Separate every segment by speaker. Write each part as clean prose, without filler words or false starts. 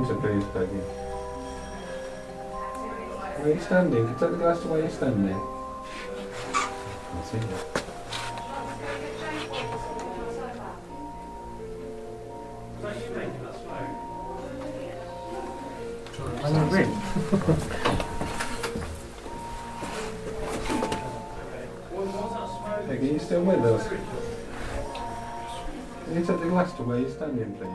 Speaker 1: centre, please, Peggy. Where are you standing? Can you take the glass to where you're standing? I'll see you.
Speaker 2: I'm a rim.
Speaker 1: Peggy, are you still with us? Can you take the glass to where you're standing, please?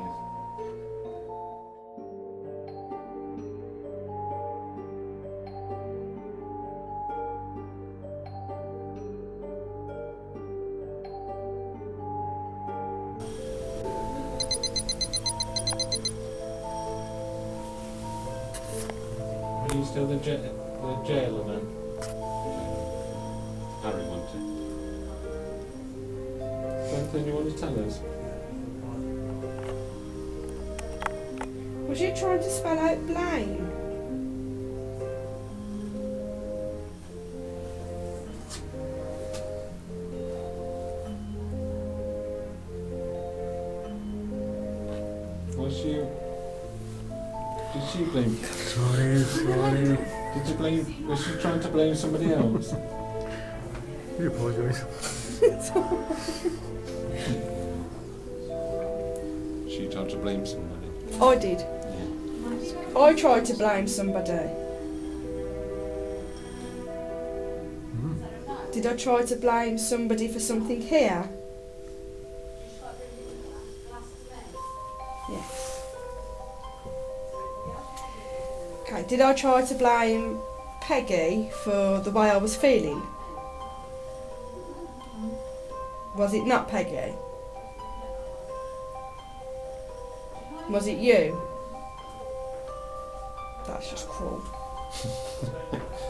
Speaker 1: Are you still the jailer then? Harry wanted. Something you want to tell us?
Speaker 3: Was you trying to spell out blame?
Speaker 1: Was she... Did she blame...
Speaker 2: Sorry.
Speaker 1: Did you blame... Was she trying to blame somebody else?
Speaker 2: You apologise.
Speaker 1: She tried to blame somebody.
Speaker 3: I did.
Speaker 1: Yeah.
Speaker 3: I tried to blame somebody. Did I try to blame somebody for something here? Yes. Okay, did I try to blame Peggy for the way I was feeling? Was it not Peggy? Was it you? That's just cruel.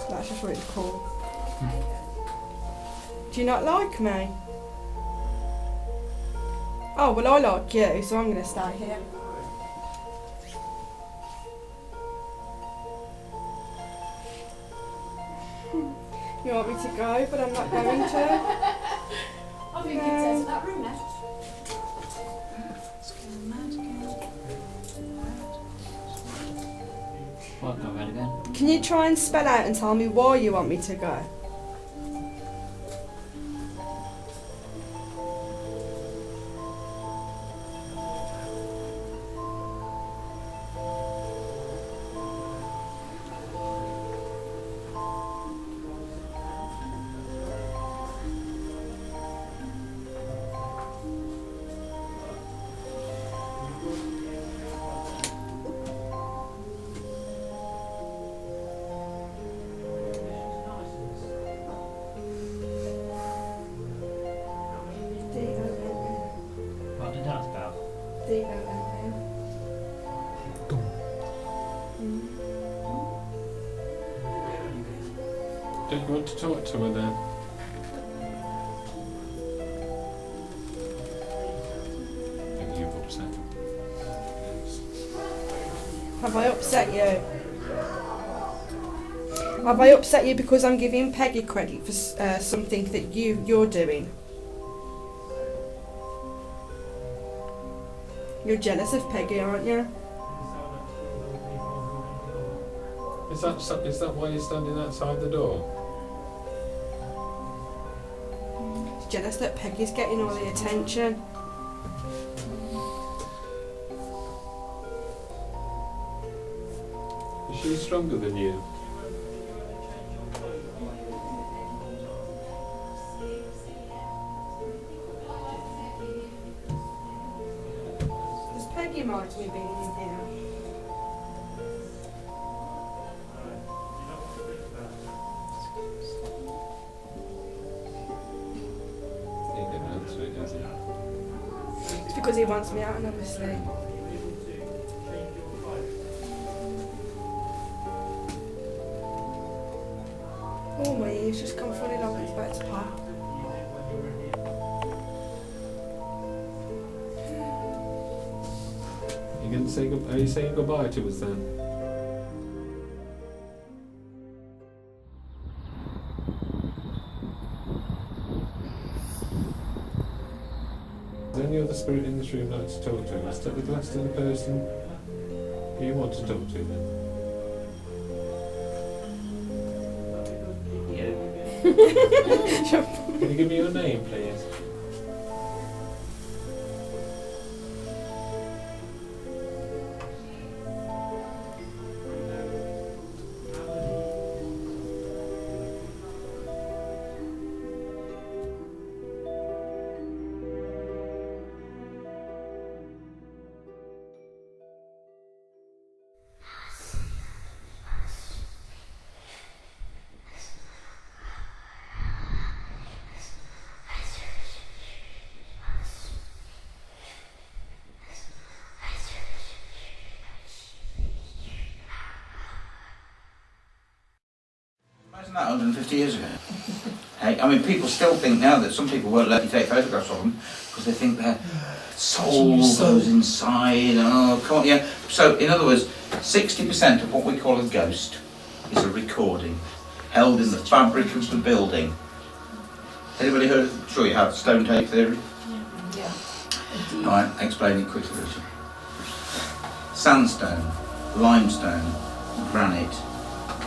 Speaker 3: That's just really cruel. Do you not like me? Oh, well, I like you, so I'm going to stay here. You want me to go, but I'm not going to?
Speaker 4: I think it says that room left.
Speaker 2: What, not ready again?
Speaker 3: Can you try and spell out and tell me why you want me to go?
Speaker 2: What did that spell?
Speaker 1: Don't you want to talk to her then? I think you've upset her.
Speaker 3: Have I upset you? Have I upset you because I'm giving Peggy credit for something that you're doing? You're jealous of Peggy, aren't you?
Speaker 1: Is that why you're standing outside the door?
Speaker 3: Jealous that Peggy's getting all the attention.
Speaker 1: Is she stronger than you?
Speaker 3: Does Peggy mind me being in here?
Speaker 1: He didn't answer it, does he?
Speaker 3: It's because he wants me out, and obviously. Oh, my ears just come funny like it's about to pop.
Speaker 1: Are you saying goodbye to us then? Is there any other spirit in this room like to talk to us? Take the glass to the person Who you want to talk to then? Can you give me your name, please?
Speaker 5: Imagine that 150 years ago. Hey, I mean, people still think now that some people won't let you take photographs of them because they think their soul goes inside. Oh, come on, yeah. So, in other words, 60% of what we call a ghost is a recording held in the fabric of the building. Anybody heard? Sure, you have stone tape theory.
Speaker 4: Yeah.
Speaker 5: All right, explain it quickly, Richard. Sandstone, limestone, granite,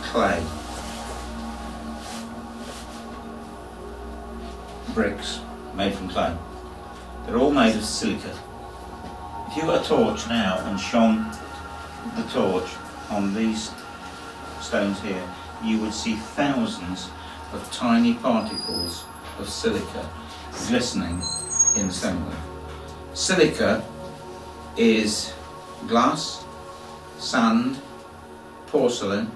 Speaker 5: clay, bricks made from clay. They're all made of silica. If you got a torch now and shone the torch on these stones here, you would see thousands of tiny particles of silica glistening in the stonework. Silica is glass, sand, porcelain,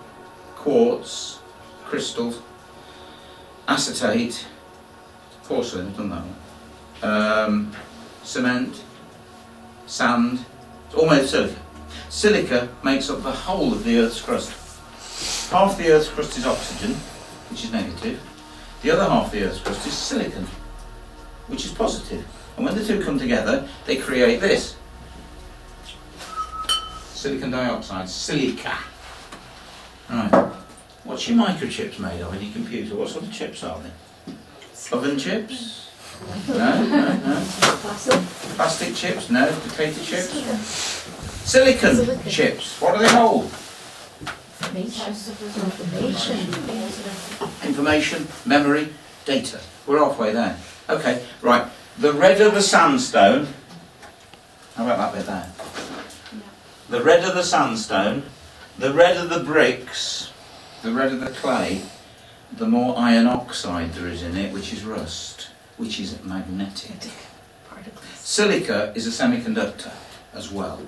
Speaker 5: quartz, crystals, acetate, porcelain, done that one, cement, sand, it's all made of silica. Silica makes up the whole of the Earth's crust. Half the Earth's crust is oxygen, which is negative. The other half of the Earth's crust is silicon, which is positive. And when the two come together, they create this. Silicon dioxide, silica. Right. What's your microchips made of in your computer? What sort of chips are they? Oven chips? No. Plastic chips? No. Potato chips? Silicon chips. What do they hold? Information, memory, data. We're halfway there. Okay, right. The redder the sandstone, how about that bit there? The redder the sandstone, the redder the bricks, the redder the clay, the more iron oxide there is in it, which is rust, which is magnetic. Silica is a semiconductor as well.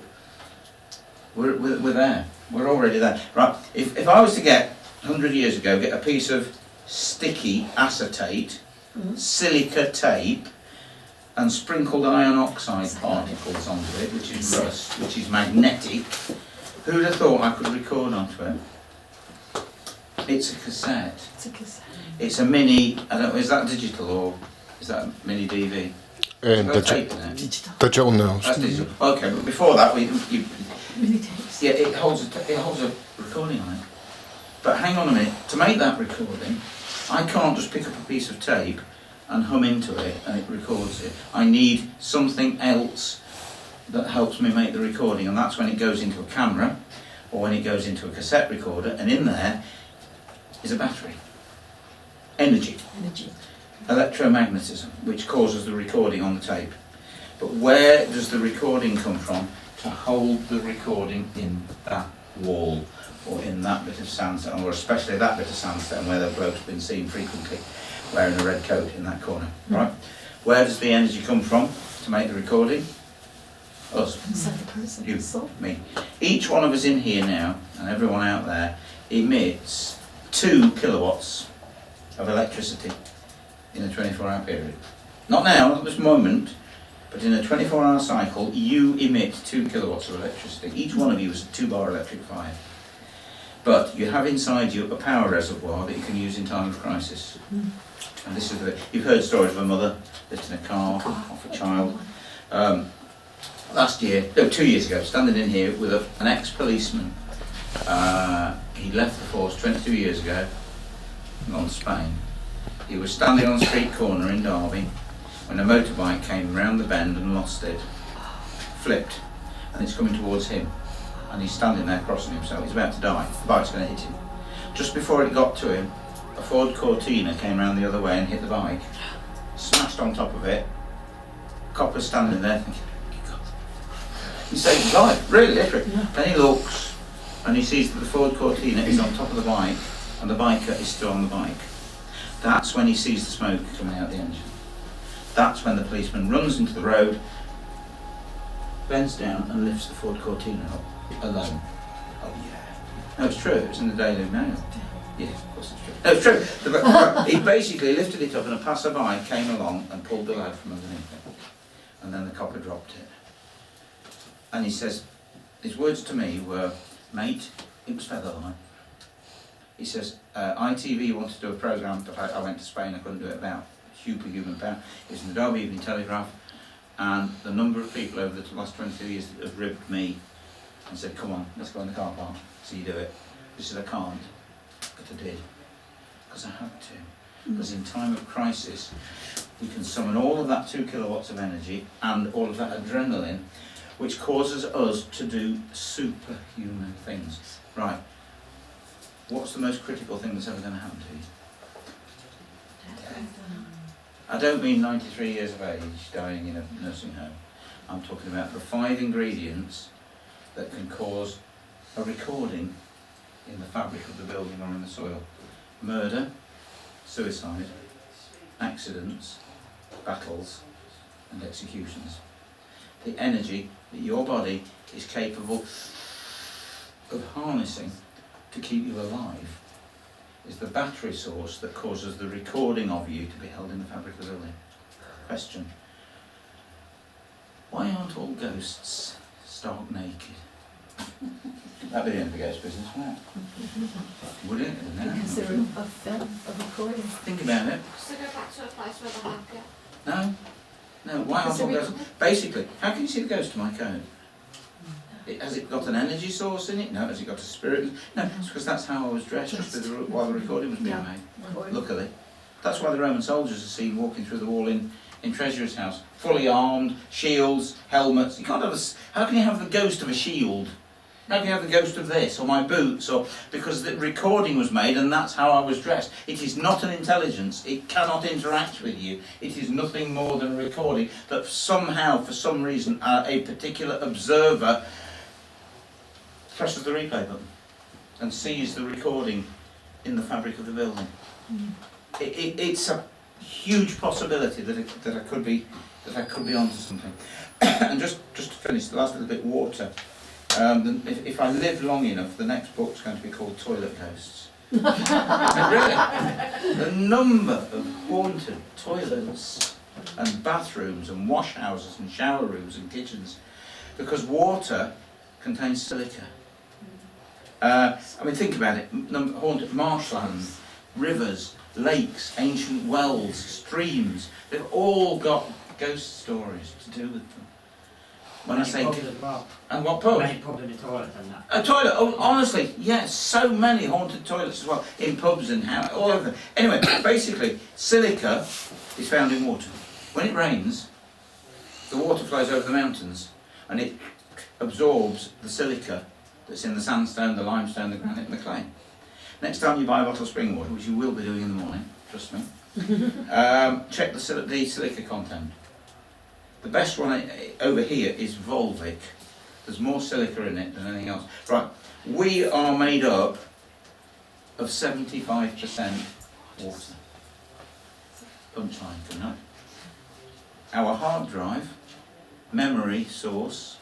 Speaker 5: We're there. We're already there. Right, if I was to get, 100 years ago, get a piece of sticky acetate, silica tape, and sprinkled iron oxide particles onto it, which is rust, which is magnetic, who'd have thought I could record onto it? It's a cassette. It's a mini, I don't know, is that digital or is that a mini DV?
Speaker 6: Digital now.
Speaker 5: That's digital. Okay, but before that, yeah, it holds a recording on it. But hang on a minute, to make that recording, I can't just pick up a piece of tape and hum into it and it records it. I need something else that helps me make the recording, and that's when it goes into a camera or when it goes into a cassette recorder, and in there is a battery. Energy. Electromagnetism, which causes the recording on the tape. But where does the recording come from to hold the recording in that wall or in that bit of sandstone, or especially that bit of sandstone where the bloke's been seen frequently wearing a red coat in that corner, right? Where does the energy come from to make the recording? Us. You, me. Each one of us in here now, and everyone out there, emits 2 kilowatts of electricity in a 24-hour period. Not now, not this moment, but in a 24-hour cycle, you emit 2 kilowatts of electricity. Each one of you is a 2-bar electric fire. But you have inside you a power reservoir that you can use in time of crisis. And this is the bit. You've heard stories of a mother lifting a car off a child. Last year, no, 2 years ago, standing in here with an ex-policeman. He left the force 22 years ago, gone to Spain. He was standing on a street corner in Derby when a motorbike came round the bend and lost it, flipped, and it's coming towards him. and he's standing there crossing himself. He's about to die. The bike's going to hit him. Just before it got to him, a Ford Cortina came round the other way and hit the bike, smashed on top of it. Copper's standing there thinking, God. He saved his life, really, literally. Then he looks and he sees that the Ford Cortina is on top of the bike and the biker is still on the bike. That's when he sees the smoke coming out the engine. That's when the policeman runs into the road, bends down and lifts the Ford Cortina up alone. Oh yeah. No, it's true, it was in the Daily Mail. Yeah, of course it's true. No, it's true. He basically lifted it up and a passerby came along and pulled the lad from underneath it. And then the copper dropped it. And he says, his words to me were, mate, it was Featherline. He says, ITV wanted to do a programme, but I went to Spain, I couldn't do it about superhuman power. It was in the Derby Evening Telegraph, and the number of people over the last 22 years that have ribbed me and said, come on, let's go in the car park, so you do it. He said, I can't, but I did, because I had to. Because in time of crisis, we can summon all of that 2 kilowatts of energy and all of that adrenaline, which causes us to do superhuman things. Right. What's the most critical thing that's ever going to happen to you? Death. I don't mean 93 years of age, dying in a nursing home. I'm talking about the 5 ingredients that can cause a recording in the fabric of the building or in the soil. Murder, suicide, accidents, battles, and executions. The energy that your body is capable of harnessing to keep you alive is the battery source that causes the recording of you to be held in the fabric of the building. Question. Why aren't all ghosts stark naked? That'd be the end of the ghost business, wouldn't it? Wouldn't it?
Speaker 6: Because they're a film, a recording.
Speaker 5: Think about it.
Speaker 4: So go back to a place where they have you.
Speaker 5: No. No, why aren't all ghosts? Basically, how can you see the ghost of my code? Has it got an energy source in it? No. Has it got a spirit? No, it's because that's how I was dressed just while the recording was being made. Luckily. That's why the Roman soldiers are seen walking through the wall in Treasurer's house, fully armed, shields, helmets. You can't have how can you have the ghost of a shield? How can you have the ghost of this, or my boots, or because the recording was made and that's how I was dressed. It is not an intelligence, it cannot interact with you. It is nothing more than a recording that somehow, for some reason, a particular observer presses the replay button and sees the recording in the fabric of the building. It's a huge possibility that I could be onto something. And just to finish, the last little bit, water. If I live long enough, the next book's going to be called Toilet Ghosts. Really, the number of haunted toilets and bathrooms and wash houses and shower rooms and kitchens, because water contains silica. I mean, think about it. Haunted marshland, rivers, lakes, ancient wells, streams, they've all got ghost stories to do with them. When I say... And what pub?
Speaker 2: Many pubs in the toilet and that.
Speaker 5: A toilet, oh, honestly, yes, so many haunted toilets as well, in pubs and how, all over. Anyway, basically, silica is found in water. When it rains, the water flows over the mountains and it absorbs the silica that's in the sandstone, the limestone, the granite and the clay. Next time you buy a bottle of spring water, which you will be doing in the morning, trust me, check the silica content. The best one over here is Volvic. There's more silica in it than anything else. Right, we are made up of 75% water. Punchline coming up. Our hard drive, memory source,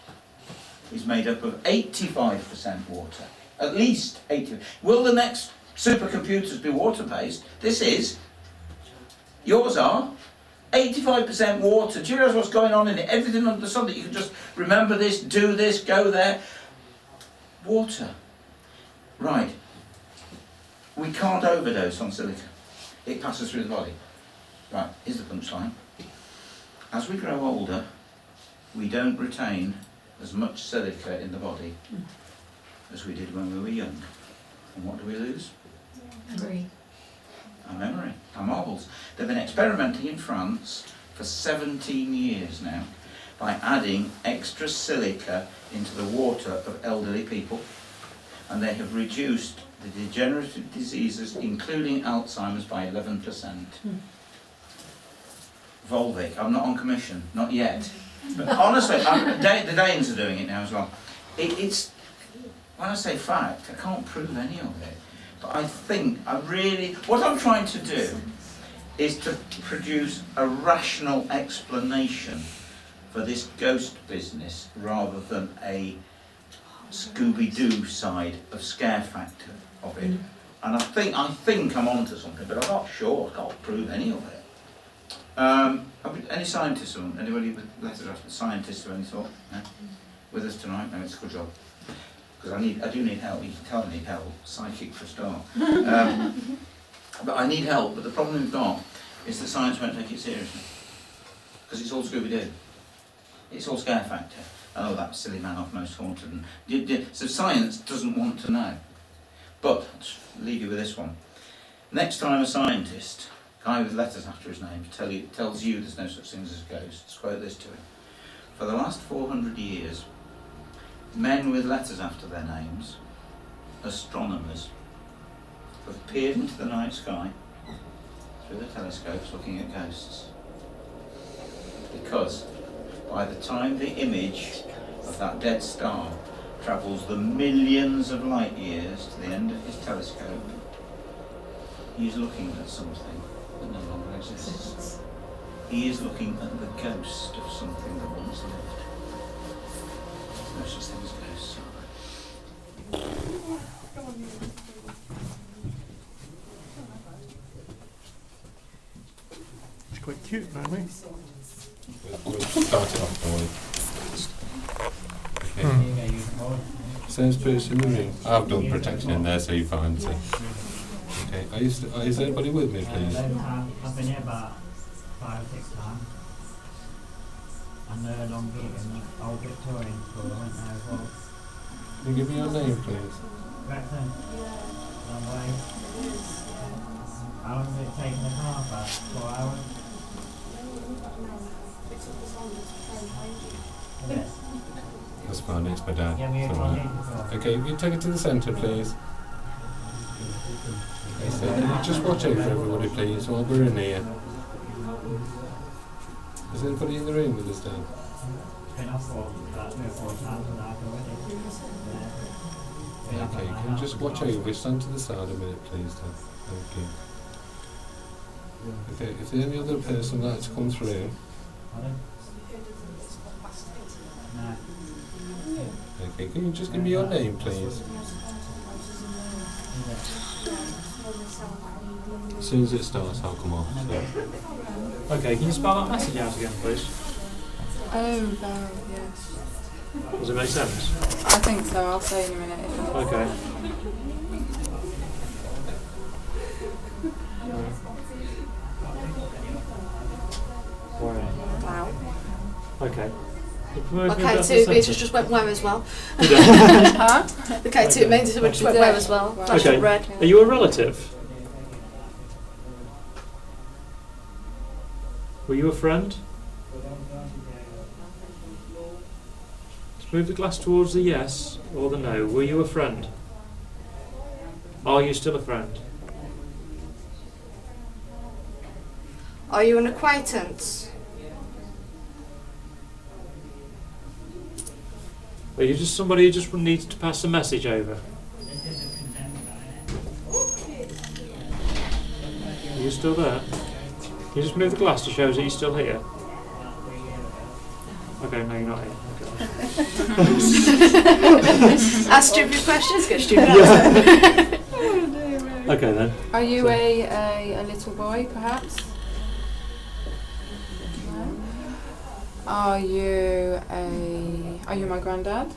Speaker 5: is made up of 85% water. At least 80%. Will the next supercomputers be water-based? This is. Yours are. 85% water. Do you realise what's going on in it? Everything under the sun that you can just remember this, do this, go there. Water. Right. We can't overdose on silica. It passes through the body. Right, here's the punchline. As we grow older, we don't retain as much silica in the body as we did when we were young. And what do we lose?
Speaker 6: Memory.
Speaker 5: Our memory, our marbles. They've been experimenting in France for 17 years now by adding extra silica into the water of elderly people, and they have reduced the degenerative diseases, including Alzheimer's, by 11%. Volvic, I'm not on commission, not yet. But honestly, the Danes are doing it now as well. It's, when I say fact, I can't prove any of it. But I think, what I'm trying to do is to produce a rational explanation for this ghost business rather than a Scooby-Doo side of scare factor of it. And I think I'm onto something, but I'm not sure. I can't prove any of it. Any scientists, or anybody with letters after scientists or any sort, no? With us tonight? No, it's a good job. Because I do need help. You can tell I need help. Psychic for a start. But I need help. But the problem we've got is that science won't take it seriously. Because it's all Scooby-Doo. It's all scare factor. Oh, that silly man off Most Haunted. So science doesn't want to know. But I'll just leave you with this one. Next time a scientist, guy with letters after his name, tells you there's no such thing as ghosts, quote this to him. For the last 400 years, men with letters after their names, astronomers, have peered into the night sky through the telescopes looking at ghosts. Because by the time the image of that dead star travels the millions of light years to the end of his telescope, he's looking at something that no longer exists. He is looking at the ghost of something that once lived. There's no such thing as ghosts, are there?
Speaker 2: It's quite cute, aren't we?
Speaker 7: We'll start it off, don't we? Okay.
Speaker 1: First person in the room.
Speaker 7: I've done protection in there, so you're fine. So. Okay. Is anybody with me, please?
Speaker 2: I've been here about 5 or 6 times. I know Long Beaton, old Victorian school, I went there as well.
Speaker 7: Can you give me your name, please?
Speaker 2: Gretton, long way. How long did it take in the car? About 4 hours? Yes.
Speaker 7: That's fine, it's my dad.
Speaker 2: Yeah, we
Speaker 7: It's
Speaker 2: had
Speaker 7: all
Speaker 2: one
Speaker 7: right.
Speaker 2: before.
Speaker 7: Okay, you take it to the centre, please. Okay, so can you just watch over everybody, please, while we're in here. Is anybody in the room with us, Dan?
Speaker 2: Been off for about 3 or 4 times without already. Yeah.
Speaker 7: Okay, can you just watch over? Stand to the side a minute, please, Dan. Thank you. If there's any other person like to come through,
Speaker 2: Pardon? No.
Speaker 7: okay, can you just give me your name, please? As soon as it starts, I'll come off. So.
Speaker 8: Okay, can you spell that message out again, please?
Speaker 9: Oh, barrel, yes.
Speaker 8: Does it make sense?
Speaker 9: I think so, I'll say in a minute.
Speaker 8: Okay.
Speaker 9: Wow.
Speaker 8: Okay.
Speaker 4: The K2 meters just went where as well.
Speaker 9: Huh?
Speaker 4: The K2 meters just went where as well. Flash
Speaker 8: Okay.
Speaker 4: red.
Speaker 8: Are you a relative? Were you a friend? Let's move the glass towards the yes or the no. Were you a friend? Are you still a friend?
Speaker 4: Are you an acquaintance?
Speaker 8: Are you just somebody who just needs to pass a message over? Are you still there? Can you just move the glass to show us that you're still here? Okay, no, you're not here. Okay.
Speaker 4: Ask stupid questions, get stupid answers.
Speaker 8: Okay then.
Speaker 9: Are you a little boy, perhaps? No. Are you my granddad?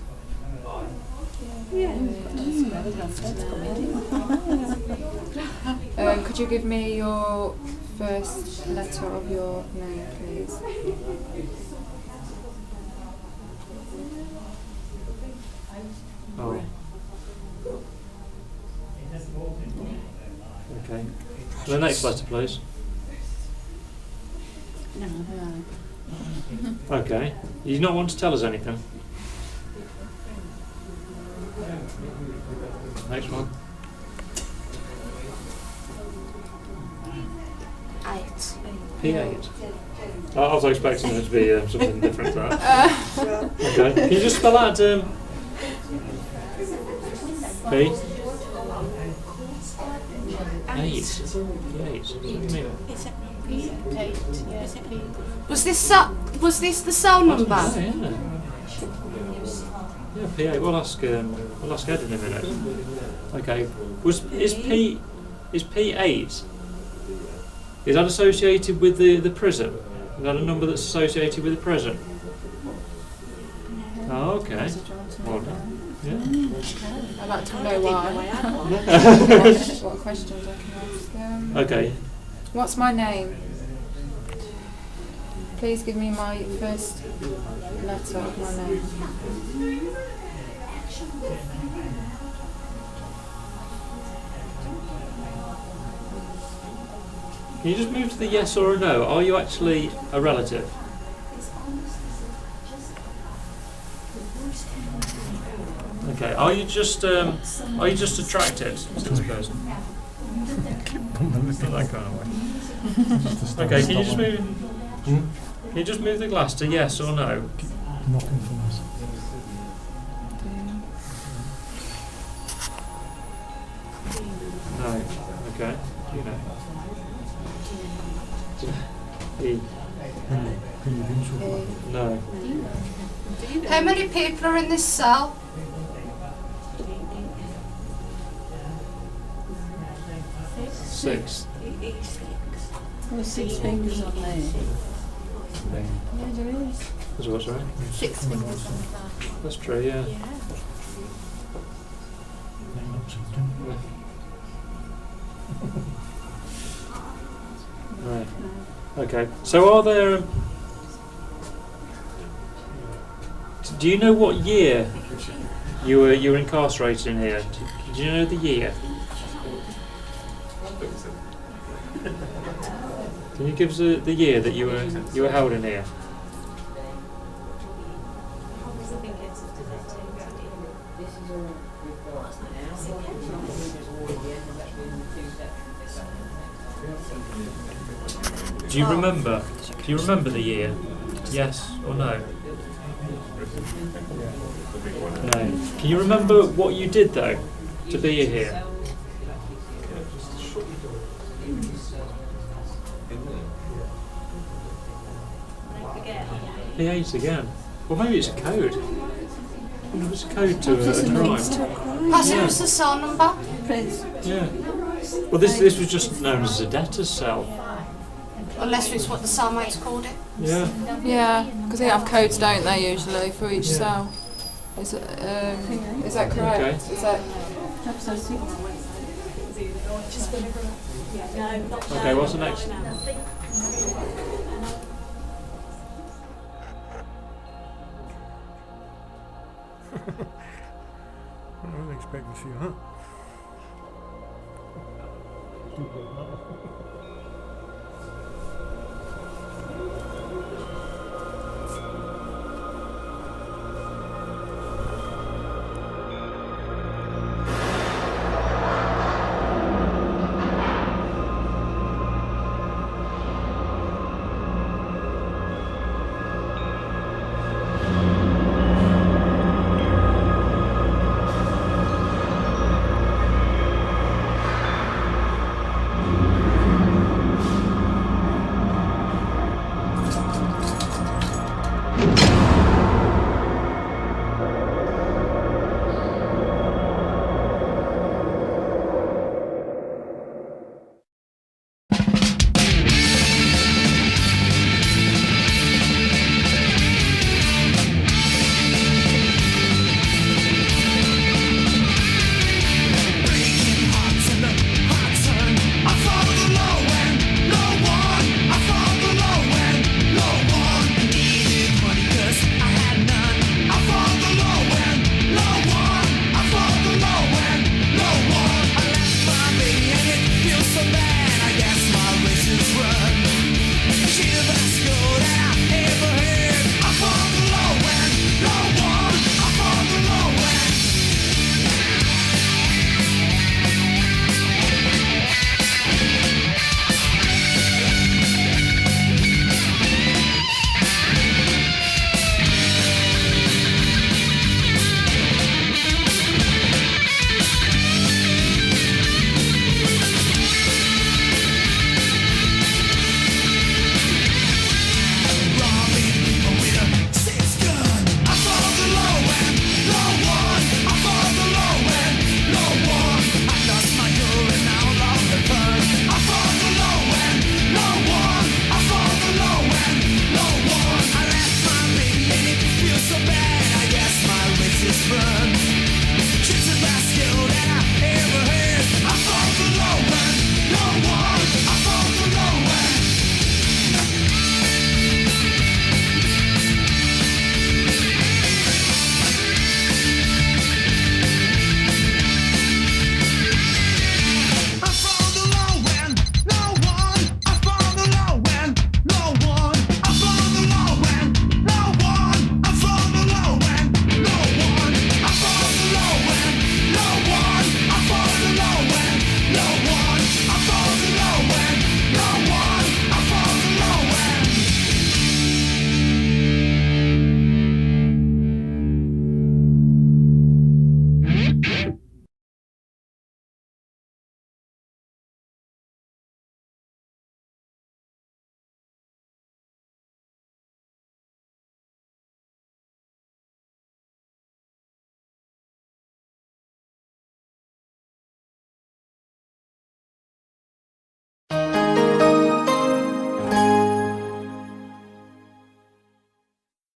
Speaker 9: Could you give me your first letter of your name, please?
Speaker 8: Oh. Okay. The next letter, please.
Speaker 9: No.
Speaker 8: Okay. You not want to tell us anything? Next one.
Speaker 4: 8.
Speaker 8: P8. I was expecting it to be something different to that. Okay. Can you just spell out P? 8. P8. What do you mean?
Speaker 4: Was this the cell number?
Speaker 8: Oh, yeah. Yeah, P8. We'll ask Ed in a minute. Okay. Is P8? Is that associated with the prison? Is that a number that's associated with the prison? Oh, okay. Well done. Yeah.
Speaker 9: I'd like to know why. What questions I can ask them.
Speaker 8: Okay.
Speaker 9: What's my name? Please give me my first letter of my name.
Speaker 8: Can you just move to the yes or a no? Are you actually a relative? Okay. Are you just attracted to the person? Not that kind of way. Okay. Can you just move? Can you just move the glass to yes or no? No. Okay. You know. E. No.
Speaker 4: How many people are in this cell?
Speaker 8: 6.
Speaker 6: There's 6 fingers on there.
Speaker 9: Yeah, there is.
Speaker 8: That's what's right.
Speaker 6: 6 fingers on that.
Speaker 8: That's true. Yeah. Right. Okay. So are there? Do you know what year you were incarcerated in here? Do you know the year? Can you give us the year that you were held in here? Do you remember? Do you remember the year? Yes or no? No. Can you remember what you did though to be here? P8 again. Well, maybe it's a code. Maybe it's a code to a crime.
Speaker 4: Pass us the cell number.
Speaker 6: Please.
Speaker 8: Yeah. Well, this was just known as a debtor's cell.
Speaker 4: Unless it's what the cellmates called it.
Speaker 8: Yeah.
Speaker 9: Yeah, because they have codes, don't they, usually, for each cell? Is that correct?
Speaker 8: Okay.
Speaker 9: Is that...
Speaker 8: Okay, what's the next?
Speaker 10: I wasn't expecting to see that.